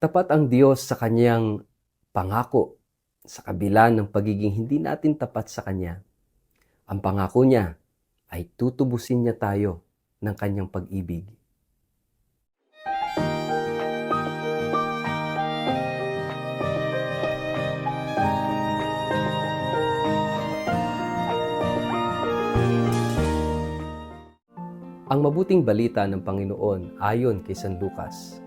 Tapat ang Diyos sa kanyang pangako sa kabila ng pagiging hindi natin tapat sa Kanya. Ang pangako niya ay tutubusin niya tayo ng kanyang pag-ibig. Ang mabuting balita ng Panginoon ayon kay San Lucas.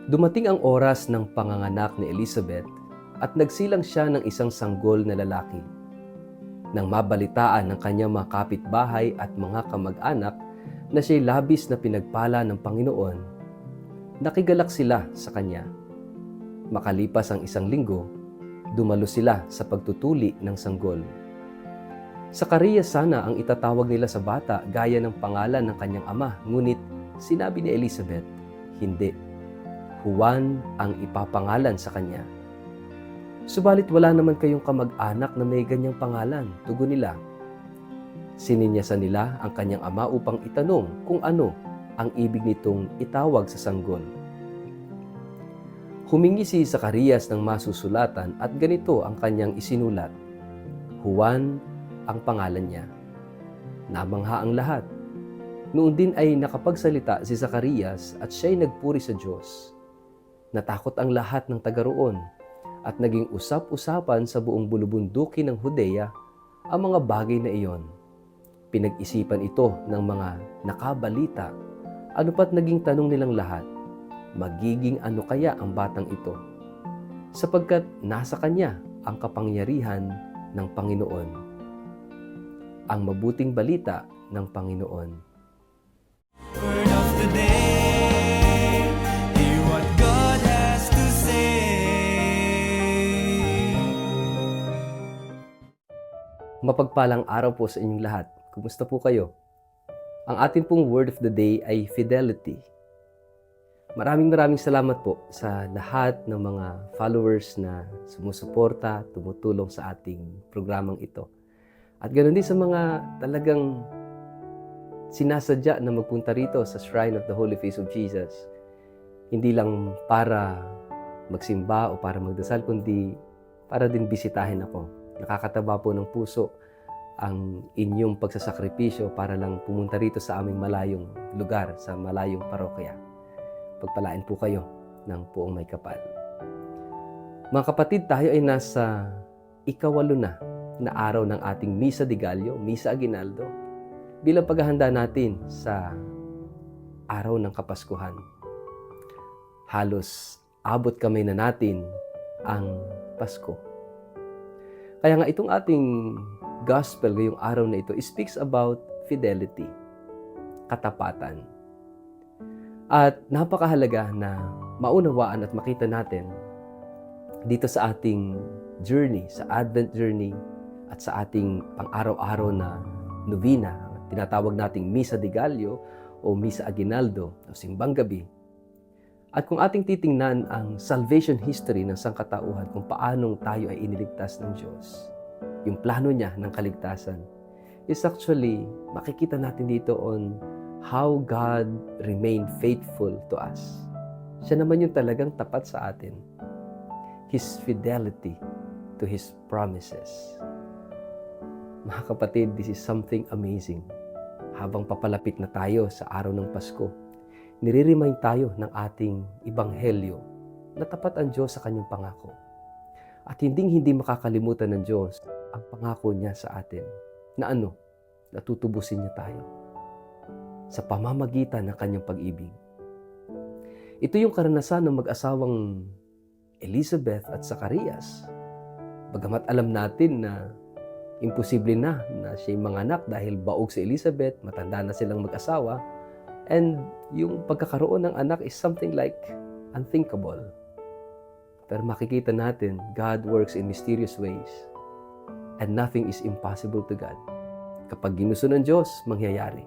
Dumating ang oras ng panganganak ni Elizabeth at nagsilang siya ng isang sanggol na lalaki. Nang mabalitaan ng kanyang mga kapitbahay at mga kamag-anak na siya'y labis na pinagpala ng Panginoon, nakigalak sila sa kanya. Makalipas ang isang linggo, dumalo sila sa pagtutuli ng sanggol. Sakarias sana ang itatawag nila sa bata gaya ng pangalan ng kanyang ama, ngunit sinabi ni Elizabeth, hindi. Juan ang ipapangalan sa kanya. Subalit wala naman kayong kamag-anak na may ganyang pangalan, tugon nila. Sininyasan nila ang kanyang ama upang itanong kung ano ang ibig nitong itawag sa sanggol. Humingi si Sakarias ng masusulatan at ganito ang kanyang isinulat. Juan ang pangalan niya. Namangha ang lahat. Noon din ay nakapagsalita si Sakarias at siya'y nagpuri sa Diyos. Natakot ang lahat ng taga roon at naging usap-usapan sa buong bulubundukin ng Judea ang mga bagay na iyon. Pinag-isipan ito ng mga nakabalita. Ano pat naging tanong nilang lahat, magiging ano kaya ang batang ito? Sapagkat nasa kanya ang kapangyarihan ng Panginoon. Ang mabuting balita ng Panginoon. Word of the day, hear what God has to say. Mapagpalang araw po sa inyong lahat. Kumusta po kayo? Ang ating pong word of the day ay fidelity. Maraming salamat po sa lahat ng mga followers na sumusuporta, tumutulong sa ating programang ito. At ganoon din sa mga talagang sinasadya na magpunta rito sa Shrine of the Holy Face of Jesus. Hindi lang para magsimba o para magdasal, kundi para din bisitahin ako. Nakakataba po ng puso ang inyong pagsasakripisyo para lang pumunta rito sa aming malayong lugar, sa malayong parokya. Pagpalain po kayo ng puong may kapal. Mga kapatid, tayo ay nasa ikawalo na araw ng ating Misa de Gallo, Misa Aguinaldo, bilang paghahanda natin sa araw ng Kapaskuhan. Halos abot kamay na natin ang Pasko. Kaya nga itong ating gospel ngayong araw na ito speaks about fidelity, katapatan. At napakahalaga na maunawaan at makita natin dito sa ating journey, sa Advent journey at sa ating pang-araw-araw na novena, tinatawag nating Misa de Gallo o Misa Aguinaldo o Simbang Gabi. At kung ating titingnan ang salvation history ng sangkatauhan, kung paanong tayo ay iniligtas ng Diyos, yung plano niya ng kaligtasan, is actually makikita natin dito on how God remained faithful to us. Siya naman yung talagang tapat sa atin. His fidelity to His promises. Mga kapatid, this is something amazing. Habang papalapit na tayo sa araw ng Pasko, nire-remind tayo ng ating Ebanghelyo na tapat ang Diyos sa kanyang pangako. At hindi makakalimutan ng Diyos ang pangako niya sa atin na natutubusin niya tayo sa pamamagitan ng kanyang pag-ibig. Ito yung karanasan ng mag-asawang Elizabeth at Zacarias. Bagamat alam natin na imposible na siya'y manganak dahil baog si Elizabeth, matanda na silang mag-asawa, and yung pagkakaroon ng anak is something like unthinkable. Pero makikita natin, God works in mysterious ways and nothing is impossible to God. Kapag ginusto ng Diyos, mangyayari.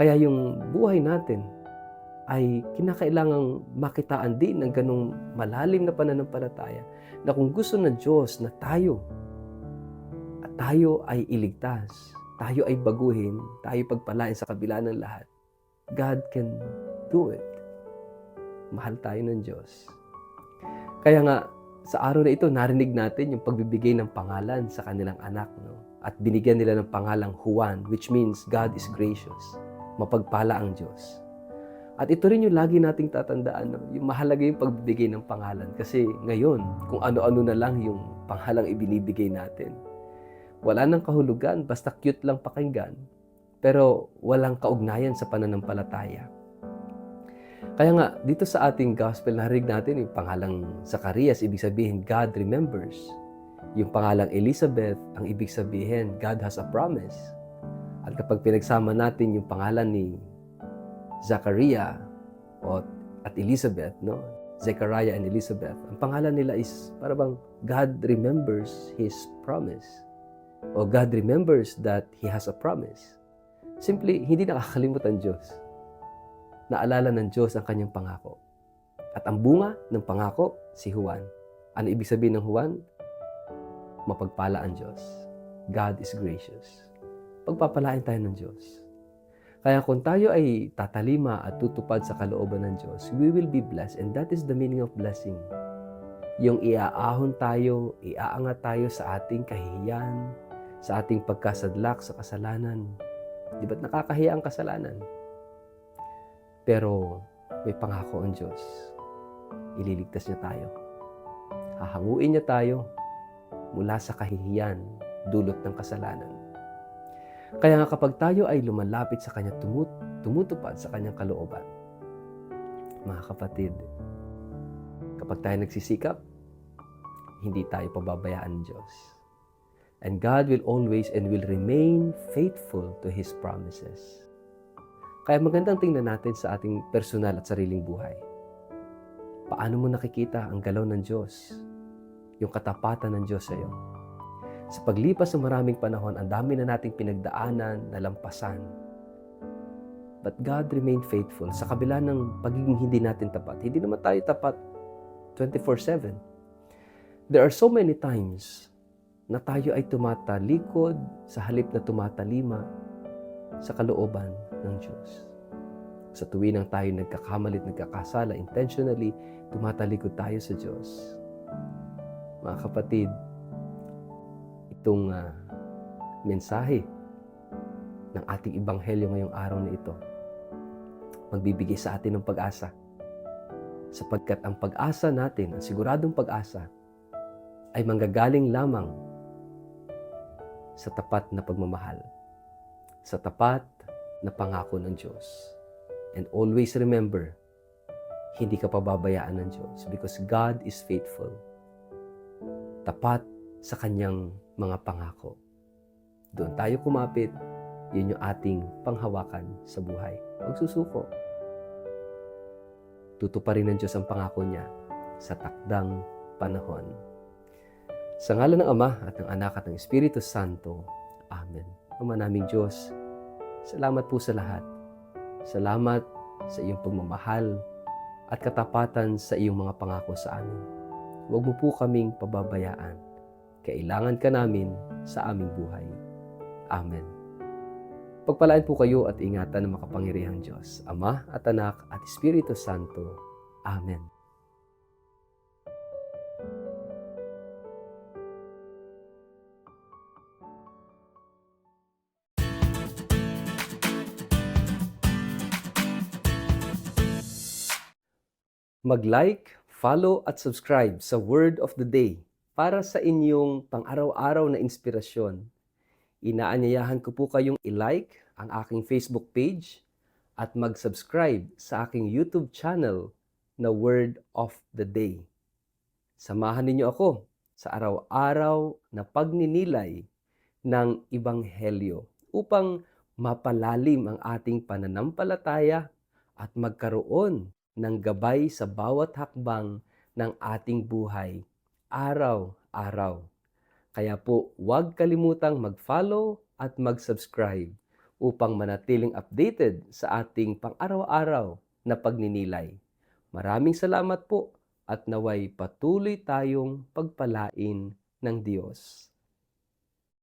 Kaya yung buhay natin ay kinakailangang makitaan din ng ganong malalim na pananampalataya na kung gusto ng Diyos na tayo ay iligtas, tayo ay baguhin, tayo pagpalain sa kabila ng lahat, God can do it. mahal tayo ng Diyos. Kaya nga, sa araw na ito, narinig natin yung pagbibigay ng pangalan sa kanilang anak, no? At binigyan nila ng pangalang Juan, which means God is gracious. Mapagpala ang Diyos. At ito rin yung lagi nating tatandaan, no? Yung mahalaga yung pagbibigay ng pangalan. Kasi ngayon, kung ano-ano na lang yung pangalang ibinibigay natin. Wala nang kahulugan, basta cute lang pakinggan. Pero walang kaugnayan sa pananampalataya. Kaya nga, dito sa ating gospel, narinig natin yung pangalang Zacarias, ibig sabihin, God remembers. Yung pangalang Elizabeth, ang ibig sabihin, God has a promise. At kapag pinagsama natin yung pangalan ni Zachariah at Elizabeth, no? Zechariah and Elizabeth, ang pangalan nila is parang God remembers His promise. O God remembers that He has a promise. Simply, hindi nakakalimot ang Diyos. Naalala ng Diyos ang kanyang pangako. At ang bunga ng pangako, si Juan. Ano ibig sabihin ng Juan? Mapagpala ang Diyos. God is gracious. Pagpapalain tayo ng Diyos. Kaya kung tayo ay tatalima at tutupad sa kalooban ng Diyos, we will be blessed, and that is the meaning of blessing. Yung iaahon tayo, iaangat tayo sa ating kahihiyan, sa ating pagkasadlak sa kasalanan. Di ba't nakakahiya ang kasalanan? Pero may pangako ang Diyos. Ililigtas niya tayo. Hahanguin niya tayo mula sa kahihiyan, dulot ng kasalanan. Kaya nga kapag tayo ay lumalapit sa Kanya, tumutupad sa Kanyang kalooban, mga kapatid, kapag tayo nagsisikap, hindi tayo pababayaan ng Diyos. And God will always and will remain faithful to His promises. Kaya magandang tingnan natin sa ating personal at sariling buhay. Paano mo nakikita ang galaw ng Diyos? Yung katapatan ng Diyos sa iyo. Sa paglipas ng maraming panahon, ang dami na nating pinagdaanan, nalampasan. But God remained faithful. Sa kabila ng pagiging hindi natin tapat, hindi naman tayo tapat 24/7. There are so many times na tayo ay tumatalikod sa halip na tumatalima sa kalooban ng Diyos. Sa tuwinang tayo nagkakamali at nagkakasala, intentionally, tumatalikod tayo sa Diyos. Mga kapatid, itong mensahe ng ating ebanghelyo ngayong araw na ito, magbibigay sa atin ng pag-asa. Sapagkat ang pag-asa natin, ang siguradong pag-asa, ay manggagaling lamang sa tapat na pagmamahal, sa tapat na pangako ng Diyos. And always remember, hindi ka pababayaan ng Diyos because God is faithful. Tapat sa Kanyang mga pangako. Doon tayo kumapit, yun yung ating panghawakan sa buhay. Huwag susuko. Tutuparin ng Diyos ang pangako niya sa takdang panahon. Sa ngalan ng Ama at ng Anak at ng Espiritu Santo. Amen. Ama naming Diyos, salamat po sa lahat. Salamat sa iyong pagmamahal at katapatan sa iyong mga pangako sa amin. Huwag mo po kaming pababayaan. Kailangan ka namin sa aming buhay. Amen. Pagpalain po kayo at ingatan ng makapangyarihang Diyos, Ama at Anak at Espiritu Santo. Amen. Mag-like, follow at subscribe sa Word of the Day para sa inyong pang-araw-araw na inspirasyon. Inaanyayahan ko po kayong i-like ang aking Facebook page at mag-subscribe sa aking YouTube channel na Word of the Day. Samahan ninyo ako sa araw-araw na pagninilay ng Ebanghelyo upang mapalalim ang ating pananampalataya at magkaroon ng gabay sa bawat hakbang ng ating buhay, araw-araw. Kaya po, huwag kalimutang mag-follow at mag-subscribe upang manatiling updated sa ating pang-araw-araw na pagninilay. Maraming salamat po at naway patuloy tayong pagpalain ng Diyos.